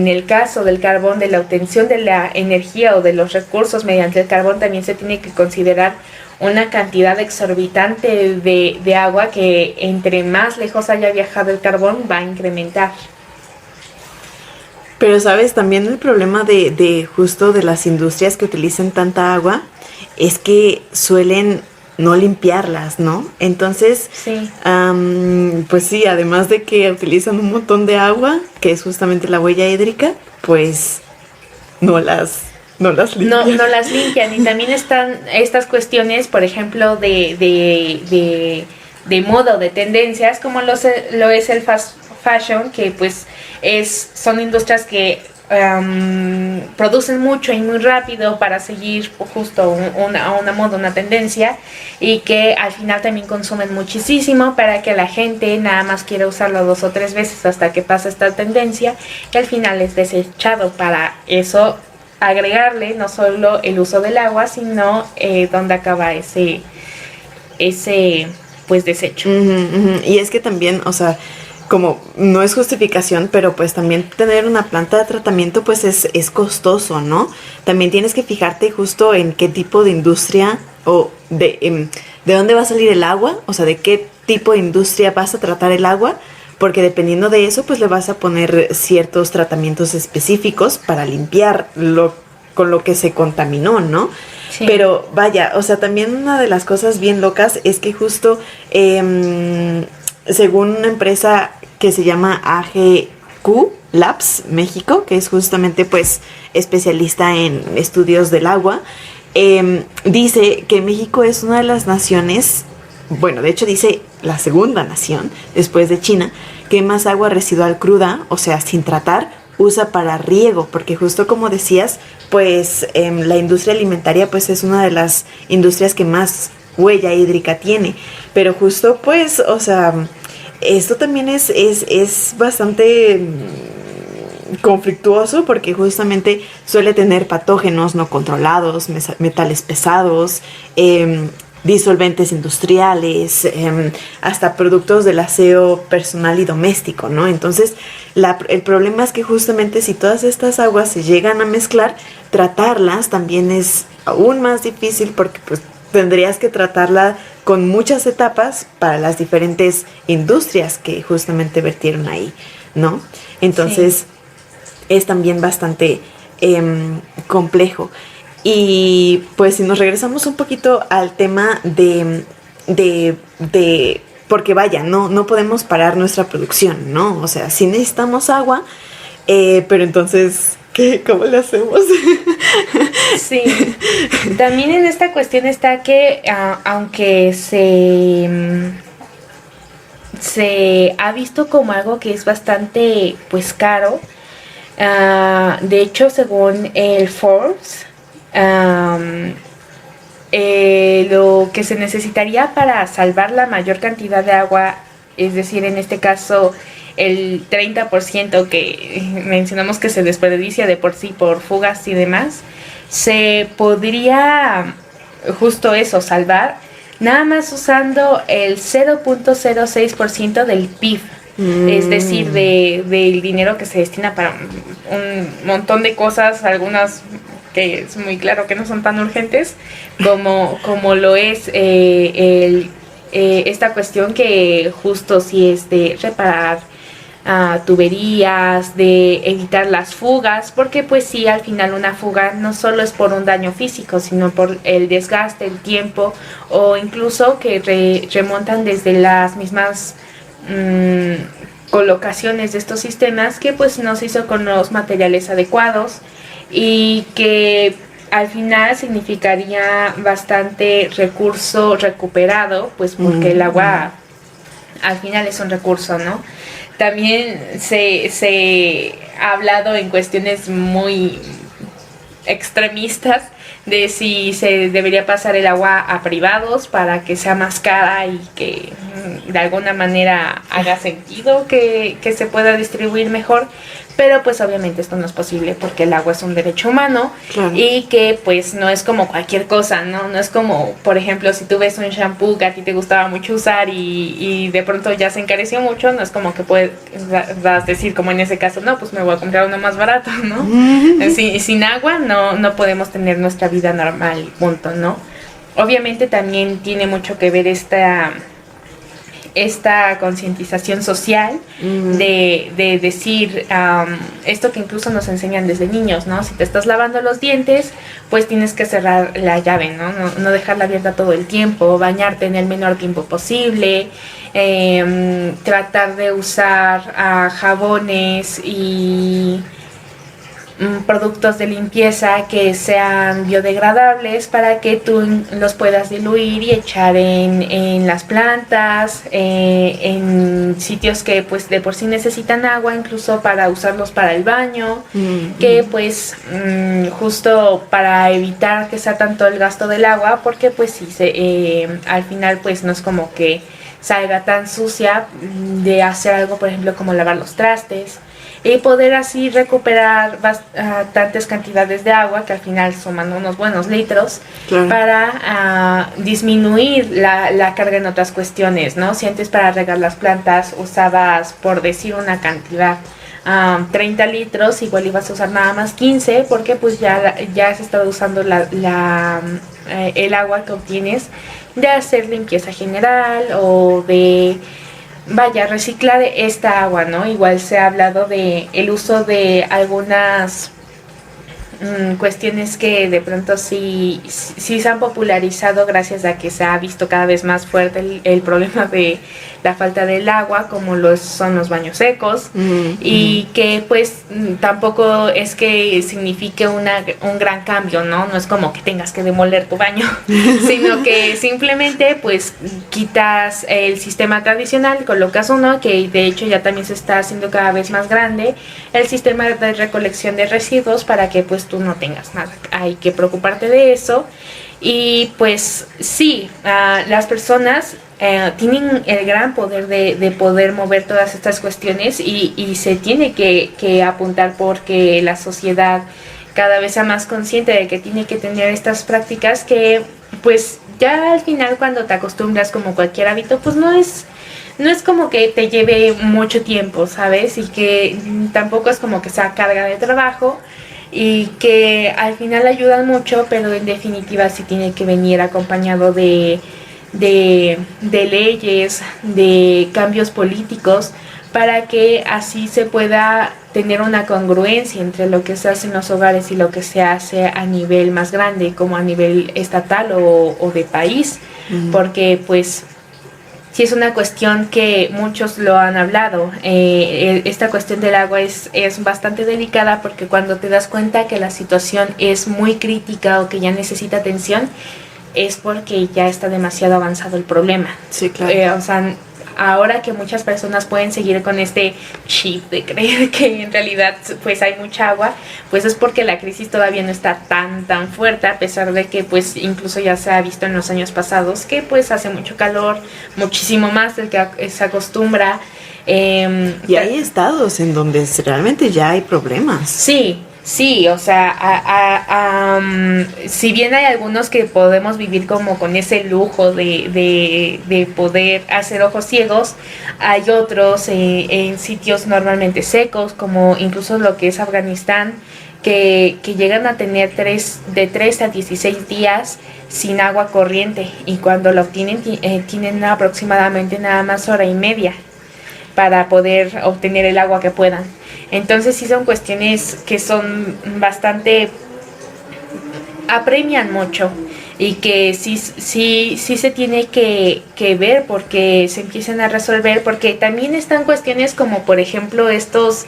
el caso del carbón, de la obtención de la energía o de los recursos mediante el carbón, también se tiene que considerar una cantidad exorbitante de agua que entre más lejos haya viajado el carbón va a incrementar. Pero sabes, también el problema de justo de las industrias que utilizan tanta agua es que suelen no limpiarlas, ¿no? Entonces, sí. Pues sí, además de que utilizan un montón de agua, que es justamente la huella hídrica, pues no las limpian. No las limpian. Y también están estas cuestiones, por ejemplo, de moda, de tendencias, como lo es el fast fashion, que pues son industrias que producen mucho y muy rápido para seguir justo una moda, una tendencia, y que al final también consumen muchísimo para que la gente nada más quiera usarlo 2 o 3 veces hasta que pasa esta tendencia, y al final es desechado. Para eso agregarle no solo el uso del agua, sino donde acaba ese pues desecho. Y es que también, o sea, como no es justificación, pero pues también tener una planta de tratamiento pues es costoso, ¿no? También tienes que fijarte justo en qué tipo de industria o de dónde va a salir el agua, o sea, de qué tipo de industria vas a tratar el agua, porque dependiendo de eso pues le vas a poner ciertos tratamientos específicos para limpiar con lo que se contaminó, ¿no? Sí. Pero vaya, o sea, también una de las cosas bien locas es que justo según una empresa que se llama AGQ Labs México, que es justamente pues especialista en estudios del agua, dice que México es una de las naciones, bueno, de hecho dice la segunda nación después de China, que más agua residual cruda, o sea, sin tratar, usa para riego, porque justo como decías, pues la industria alimentaria pues es una de las industrias que más huella hídrica tiene, pero justo pues, o sea, esto también es bastante conflictuoso, porque justamente suele tener patógenos no controlados, metales pesados, disolventes industriales, hasta productos del aseo personal y doméstico, ¿no? Entonces, el problema es que justamente si todas estas aguas se llegan a mezclar, tratarlas también es aún más difícil, porque pues tendrías que tratarla con muchas etapas para las diferentes industrias que justamente vertieron ahí, ¿no? Entonces, sí, es también bastante complejo. Y pues si nos regresamos un poquito al tema de porque vaya, no podemos parar nuestra producción, ¿no? O sea, sí necesitamos agua, pero entonces, ¿cómo le hacemos? Sí, también en esta cuestión está que aunque se ha visto como algo que es bastante pues caro, de hecho según el Forbes, lo que se necesitaría para salvar la mayor cantidad de agua, es decir, en este caso el 30% que mencionamos que se desperdicia de por sí por fugas y demás, se podría justo eso, salvar nada más usando el 0.06% del PIB. Es decir, del dinero que se destina para un montón de cosas, algunas es muy claro que no son tan urgentes como lo es esta cuestión que justo si es de reparar tuberías, de evitar las fugas, porque pues sí, al final una fuga no solo es por un daño físico, sino por el desgaste, el tiempo, o incluso que remontan desde las mismas colocaciones de estos sistemas que pues no se hizo con los materiales adecuados y que al final significaría bastante recurso recuperado, pues porque el agua al final es un recurso, ¿no? También se ha hablado en cuestiones muy extremistas de si se debería pasar el agua a privados para que sea más cara y que de alguna manera haga sentido que se pueda distribuir mejor, pero pues obviamente esto no es posible porque el agua es un derecho humano. Claro. Y que pues no es como cualquier cosa, no es como, por ejemplo, si tú ves un shampoo que a ti te gustaba mucho usar y de pronto ya se encareció mucho, no es como que puedas decir, como en ese caso, no, pues me voy a comprar uno más barato, ¿no? Sin agua no podemos tener nuestra vida normal, punto, ¿no? Obviamente también tiene mucho que ver esta concientización social de decir esto que incluso nos enseñan desde niños, ¿no? Si te estás lavando los dientes, pues tienes que cerrar la llave, no dejarla abierta todo el tiempo, bañarte en el menor tiempo posible, tratar de usar jabones y productos de limpieza que sean biodegradables para que tú los puedas diluir y echar en las plantas, en sitios que pues de por sí necesitan agua, incluso para usarlos para el baño, que pues justo para evitar que sea tanto el gasto del agua, porque pues sí, al final pues no es como que salga tan sucia de hacer algo, por ejemplo, como lavar los trastes, y poder así recuperar bastantes cantidades de agua que al final suman unos buenos litros, claro, para disminuir la carga en otras cuestiones, ¿no? Si antes para regar las plantas usabas, por decir una cantidad, 30 litros, igual ibas a usar nada más 15 porque pues ya se estaba usando el agua que obtienes de hacer limpieza general o de reciclar esta agua, ¿no? Igual se ha hablado de el uso de algunas cuestiones que de pronto sí se han popularizado gracias a que se ha visto cada vez más fuerte el problema de la falta del agua, como son los baños secos, y que pues tampoco es que signifique un gran cambio, ¿no? No es como que tengas que demoler tu baño, sino que simplemente pues quitas el sistema tradicional, colocas uno que de hecho ya también se está haciendo cada vez más grande, el sistema de recolección de residuos, para que pues tú no tengas nada, hay que preocuparte de eso. Y pues sí, las personas tienen el gran poder de poder mover todas estas cuestiones y se tiene que apuntar porque la sociedad cada vez sea más consciente de que tiene que tener estas prácticas que pues ya al final cuando te acostumbras, como cualquier hábito, pues no es como que te lleve mucho tiempo, ¿sabes? Y que tampoco es como que sea carga de trabajo, y que al final ayudan mucho, pero en definitiva sí tiene que venir acompañado de leyes, de cambios políticos, para que así se pueda tener una congruencia entre lo que se hace en los hogares y lo que se hace a nivel más grande, como a nivel estatal o de país, porque pues sí es una cuestión que muchos lo han hablado. Esta cuestión del agua es bastante delicada, porque cuando te das cuenta que la situación es muy crítica o que ya necesita atención, es porque ya está demasiado avanzado el problema. Sí, claro. O sea, ahora que muchas personas pueden seguir con este chip de creer que en realidad pues hay mucha agua, pues es porque la crisis todavía no está tan fuerte, a pesar de que pues incluso ya se ha visto en los años pasados que pues hace mucho calor, muchísimo más del que se acostumbra. Y hay estados en donde realmente ya hay problemas. Sí, o sea, si bien hay algunos que podemos vivir como con ese lujo de poder hacer ojos ciegos, hay otros en sitios normalmente secos, como incluso lo que es Afganistán, que llegan a tener de 3 a 16 días sin agua corriente, y cuando lo obtienen tienen aproximadamente nada más hora y media para poder obtener el agua que puedan. Entonces sí son cuestiones que son bastante, apremian mucho, y que sí se tiene que ver porque se empiezan a resolver, porque también están cuestiones como por ejemplo estos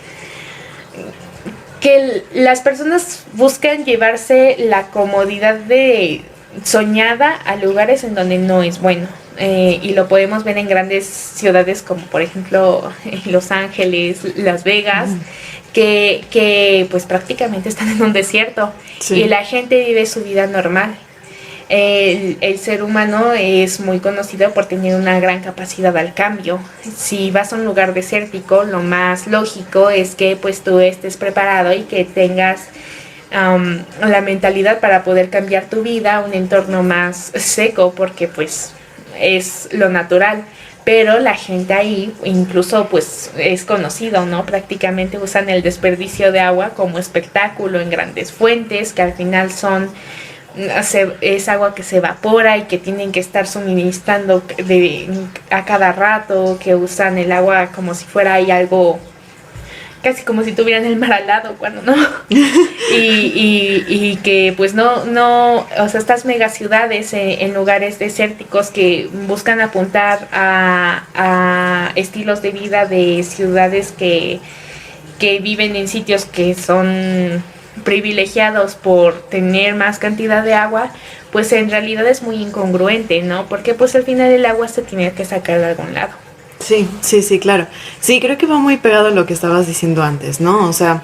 que las personas buscan llevarse la comodidad de soñada a lugares en donde no es bueno. Y lo podemos ver en grandes ciudades como por ejemplo Los Ángeles, Las Vegas, que pues prácticamente están en un desierto, y la gente vive su vida normal. El ser humano es muy conocido por tener una gran capacidad al cambio. Si vas a un lugar desértico, lo más lógico es que pues tú estés preparado y que tengas la mentalidad para poder cambiar tu vida a un entorno más seco, porque pues es lo natural. Pero la gente ahí incluso pues es conocido, ¿no? Prácticamente usan el desperdicio de agua como espectáculo en grandes fuentes, que al final es agua que se evapora y que tienen que estar suministrando a cada rato, que usan el agua como si fuera ahí algo, casi como si tuvieran el mar al lado, cuando no. y que pues no, o sea, estas megaciudades en lugares desérticos que buscan apuntar a estilos de vida de ciudades que viven en sitios que son privilegiados por tener más cantidad de agua, pues en realidad es muy incongruente, ¿no? Porque pues al final el agua se tiene que sacar de algún lado. Sí, claro. Sí, creo que va muy pegado a lo que estabas diciendo antes, ¿no? O sea,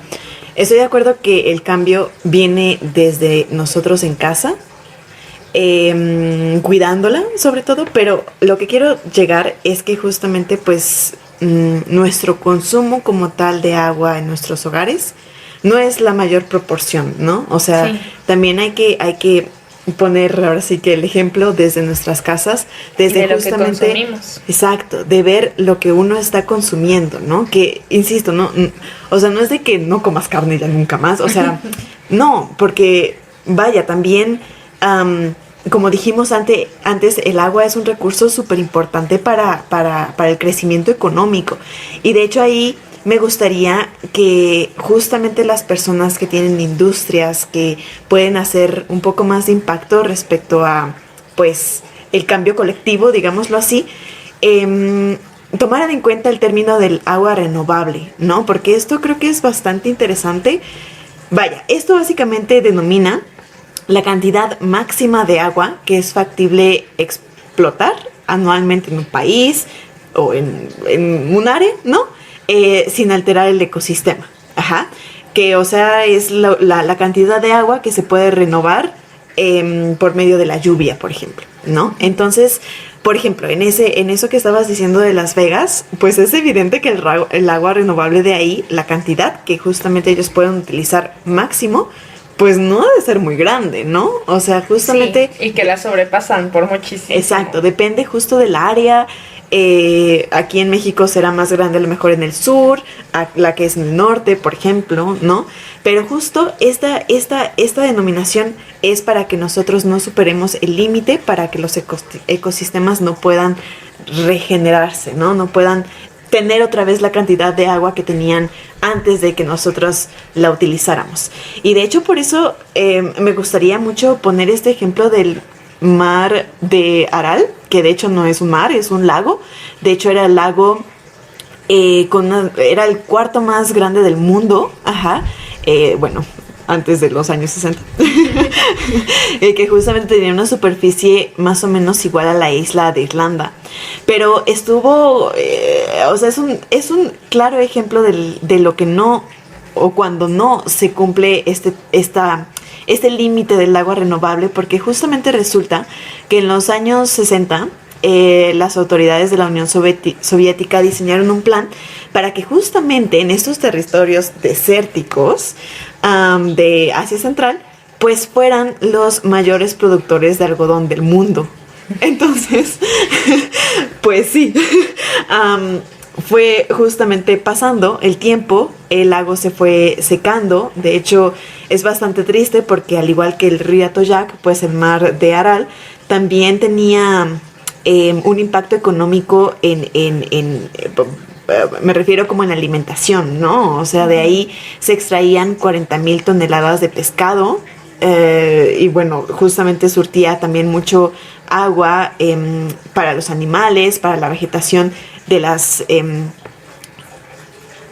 estoy de acuerdo que el cambio viene desde nosotros en casa, cuidándola sobre todo, pero lo que quiero llegar es que justamente pues nuestro consumo como tal de agua en nuestros hogares no es la mayor proporción, ¿no? O sea, también hay que poner ahora sí que el ejemplo desde nuestras casas, desde de justamente lo que consumimos. Exacto, de ver lo que uno está consumiendo, ¿no? Que insisto, no, o sea, no es de que no comas carne ya nunca más, o sea, no, porque vaya, también como dijimos antes, el agua es un recurso súper importante para el crecimiento económico, y de hecho ahí me gustaría que justamente las personas que tienen industrias que pueden hacer un poco más de impacto respecto a, pues, el cambio colectivo, digámoslo así, tomaran en cuenta el término del agua renovable, ¿no? Porque esto creo que es bastante interesante. Vaya, esto básicamente denomina la cantidad máxima de agua que es factible explotar anualmente en un país o en un área, ¿no? Sin alterar el ecosistema. Ajá. Que, o sea, es la cantidad de agua que se puede renovar por medio de la lluvia, por ejemplo, ¿no? Entonces, por ejemplo, en eso que estabas diciendo de Las Vegas, pues es evidente que el agua renovable de ahí, la cantidad que justamente ellos pueden utilizar máximo, pues no ha de ser muy grande, ¿no? O sea, justamente... Sí, y que la sobrepasan por muchísimo. Exacto, depende justo del área. Aquí en México será más grande a lo mejor en el sur, la que es en el norte, por ejemplo, ¿no? Pero justo esta denominación es para que nosotros no superemos el límite, para que los ecosistemas no puedan regenerarse, ¿no? No puedan tener otra vez la cantidad de agua que tenían antes de que nosotros la utilizáramos. Y de hecho por eso me gustaría mucho poner este ejemplo del mar de Aral, que de hecho no es un mar, es un lago. De hecho era el lago era el cuarto más grande del mundo, ajá, bueno, antes de los años 60, que justamente tenía una superficie más o menos igual a la isla de Irlanda, pero estuvo, o sea, es un claro ejemplo de lo que no, o cuando no se cumple este límite del agua renovable, porque justamente resulta que en los años 60 las autoridades de la Unión Soviética diseñaron un plan para que justamente en estos territorios desérticos de Asia Central pues fueran los mayores productores de algodón del mundo. Entonces, pues sí, fue justamente pasando el tiempo, el lago se fue secando. De hecho, es bastante triste porque al igual que el río Atoyac, pues el mar de Aral también tenía un impacto económico me refiero como en alimentación, ¿no? O sea, de ahí se extraían 40,000 toneladas de pescado y bueno, justamente surtía también mucho agua para los animales, para la vegetación de las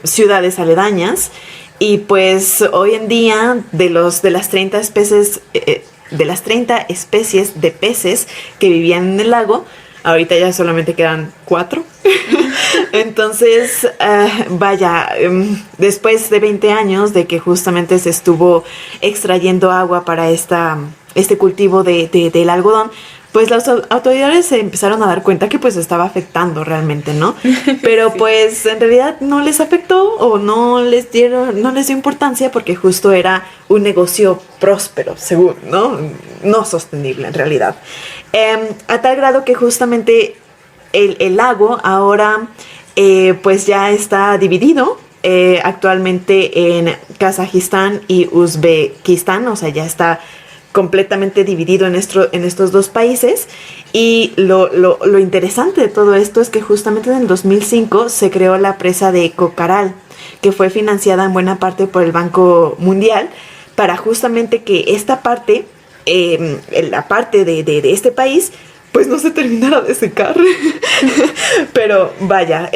ciudades aledañas. Y pues hoy en día de las 30 especies de peces que vivían en el lago, ahorita ya solamente quedan 4. Entonces, vaya, después de 20 años de que justamente se estuvo extrayendo agua para este cultivo del algodón, pues las autoridades se empezaron a dar cuenta que pues estaba afectando realmente, ¿no? Pero sí, pues en realidad no les afectó o no les dio importancia porque justo era un negocio próspero, según, ¿no? No sostenible en realidad. A tal grado que justamente el lago ahora pues ya está dividido actualmente en Kazajistán y Uzbekistán, o sea, ya está completamente dividido en estos dos países. Y lo interesante de todo esto es que justamente en el 2005 se creó la presa de Cocaral, que fue financiada en buena parte por el Banco Mundial, para justamente que esta parte, la parte de este país, pues no se terminara de secar. Pero vaya,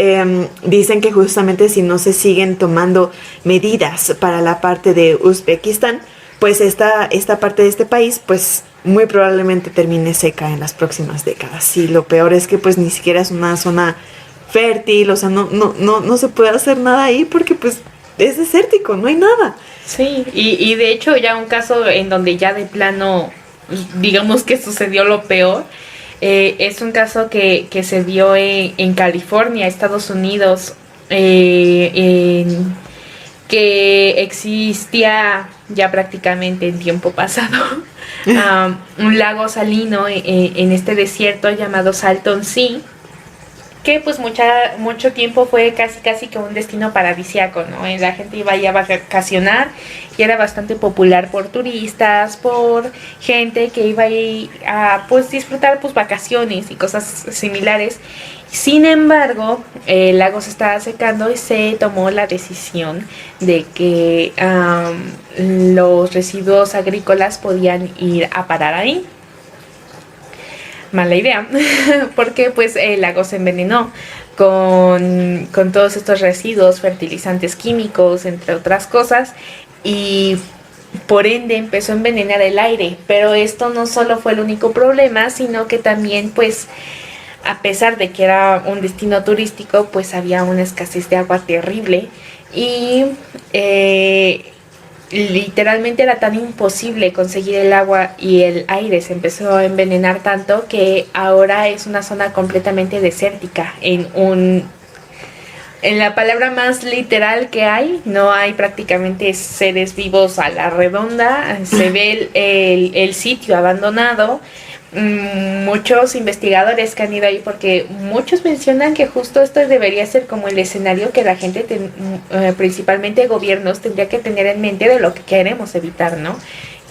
dicen que justamente si no se siguen tomando medidas para la parte de Uzbekistán, pues esta parte de este país, pues muy probablemente termine seca en las próximas décadas. Y lo peor es que pues ni siquiera es una zona fértil, o sea, no se puede hacer nada ahí porque pues es desértico, no hay nada. Sí, y de hecho ya un caso en donde ya de plano, digamos que sucedió lo peor, es un caso que se dio en California, Estados Unidos, que existía ya prácticamente en tiempo pasado un lago salino en este desierto llamado Salton Sea, que pues mucho tiempo fue casi que un destino paradisíaco, ¿no? La gente iba ahí a vacacionar y era bastante popular por turistas, por gente que iba ahí a pues disfrutar pues vacaciones y cosas similares. Sin embargo, el lago se estaba secando y se tomó la decisión de que los residuos agrícolas podían ir a parar ahí. Mala idea, porque pues el lago se envenenó con todos estos residuos, fertilizantes químicos, entre otras cosas, y por ende empezó a envenenar el aire. Pero esto no solo fue el único problema, sino que también pues a pesar de que era un destino turístico, pues había una escasez de agua terrible y literalmente era tan imposible conseguir el agua y el aire se empezó a envenenar tanto que ahora es una zona completamente desértica. En la palabra más literal que hay, no hay prácticamente seres vivos a la redonda, se ve el sitio abandonado. Muchos investigadores que han ido ahí, porque muchos mencionan que justo esto debería ser como el escenario que la gente, principalmente gobiernos, tendría que tener en mente de lo que queremos evitar, ¿no?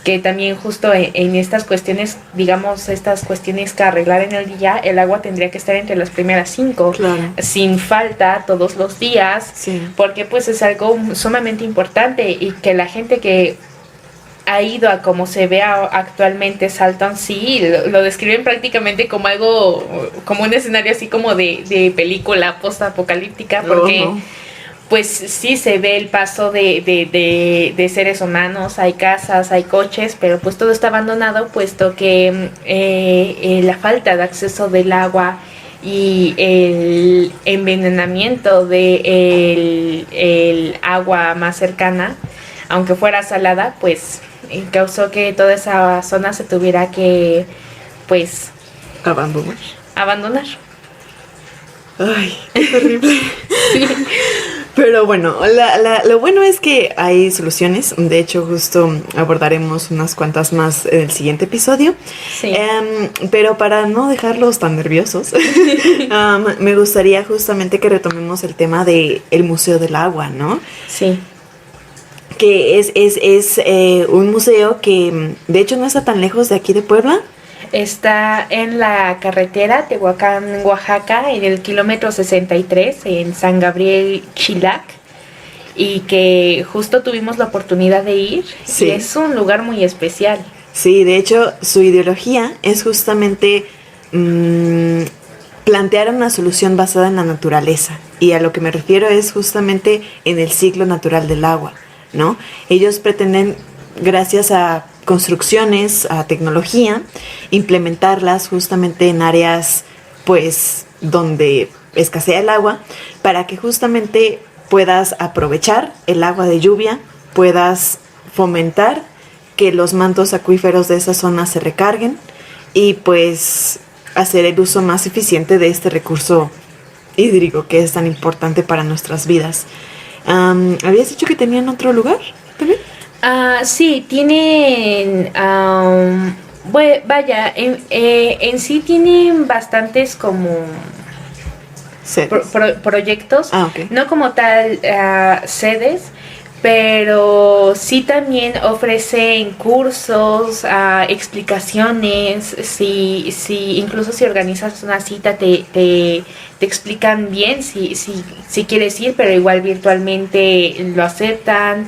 Que también justo en estas cuestiones, digamos, estas cuestiones que arreglar en el día, el agua tendría que estar entre las primeras 5, claro, sin falta, todos los días, sí, porque pues es algo sumamente importante y que la gente que ha ido a como se ve actualmente Salton Sea, lo describen prácticamente como algo, como un escenario así como de película post-apocalíptica, porque pues sí se ve el paso de seres humanos, hay casas, hay coches, pero pues todo está abandonado, puesto que la falta de acceso del agua y el envenenamiento de el agua más cercana, aunque fuera salada, pues causó que toda esa zona se tuviera que, pues, abandonar. Ay, qué terrible. Sí. Pero bueno, lo bueno es que hay soluciones. De hecho, justo abordaremos unas cuantas más en el siguiente episodio. Sí. Pero para no dejarlos tan nerviosos, me gustaría justamente que retomemos el tema de el Museo del Agua, ¿no? Sí. Que es un museo que de hecho no está tan lejos de aquí de Puebla. Está en la carretera Tehuacán, Oaxaca, en el kilómetro 63, en San Gabriel, Chilac, y que justo tuvimos la oportunidad de ir. Sí. Y es un lugar muy especial. Sí, de hecho, su ideología es justamente plantear una solución basada en la naturaleza. Y a lo que me refiero es justamente en el ciclo natural del agua, ¿no? Ellos pretenden, gracias a construcciones, a tecnología, implementarlas justamente en áreas, pues, donde escasea el agua, para que justamente puedas aprovechar el agua de lluvia, puedas fomentar que los mantos acuíferos de esa zona se recarguen y pues hacer el uso más eficiente de este recurso hídrico que es tan importante para nuestras vidas. ¿Habías dicho que tenían otro lugar también? Sí, tienen, vaya, en sí tienen bastantes como proyectos, okay. No como tal sedes, pero sí también ofrecen cursos, explicaciones, incluso si organizas una cita te explican bien si quieres ir, pero igual virtualmente lo aceptan.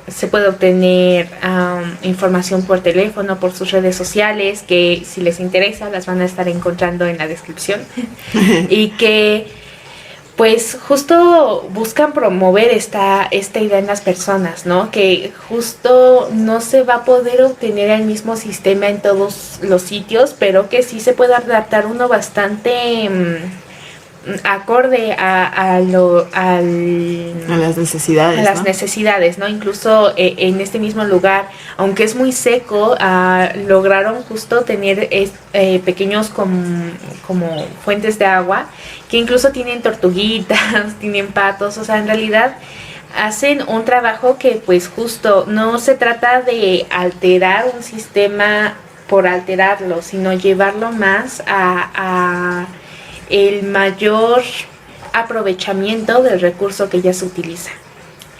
Se puede obtener información por teléfono, por sus redes sociales, que si les interesa las van a estar encontrando en la descripción. Y que pues justo buscan promover esta idea en las personas, ¿no? Que justo no se va a poder obtener el mismo sistema en todos los sitios, pero que sí se puede adaptar uno bastante acorde a las necesidades, a las ¿no? necesidades, ¿no? Incluso en este mismo lugar, aunque es muy seco, lograron justo tener pequeños como fuentes de agua, que incluso tienen tortuguitas, tienen patos, o sea, en realidad hacen un trabajo que pues justo no se trata de alterar un sistema por alterarlo, sino llevarlo más a el mayor aprovechamiento del recurso que ya se utiliza.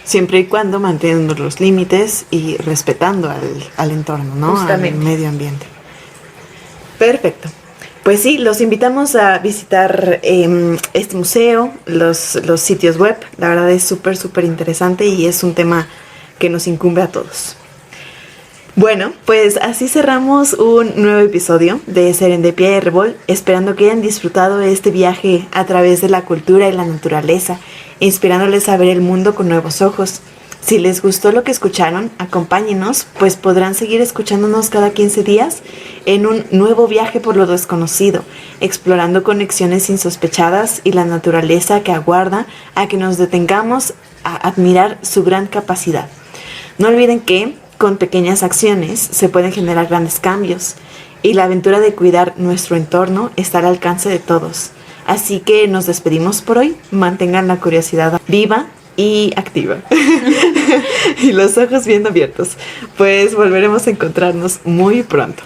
Siempre y cuando manteniendo los límites y respetando al entorno, ¿no? Justamente. Al medio ambiente. Perfecto. Pues sí, los invitamos a visitar este museo, los sitios web. La verdad es súper, súper interesante y es un tema que nos incumbe a todos. Bueno, pues así cerramos un nuevo episodio de Serendipia y Herbol, esperando que hayan disfrutado este viaje a través de la cultura y la naturaleza, inspirándoles a ver el mundo con nuevos ojos. Si les gustó lo que escucharon, acompáñenos, pues podrán seguir escuchándonos cada 15 días en un nuevo viaje por lo desconocido, explorando conexiones insospechadas y la naturaleza que aguarda a que nos detengamos a admirar su gran capacidad. No olviden que con pequeñas acciones se pueden generar grandes cambios y la aventura de cuidar nuestro entorno está al alcance de todos. Así que nos despedimos por hoy. Mantengan la curiosidad viva y activa y los ojos bien abiertos, pues volveremos a encontrarnos muy pronto.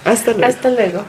Hasta luego. Hasta luego.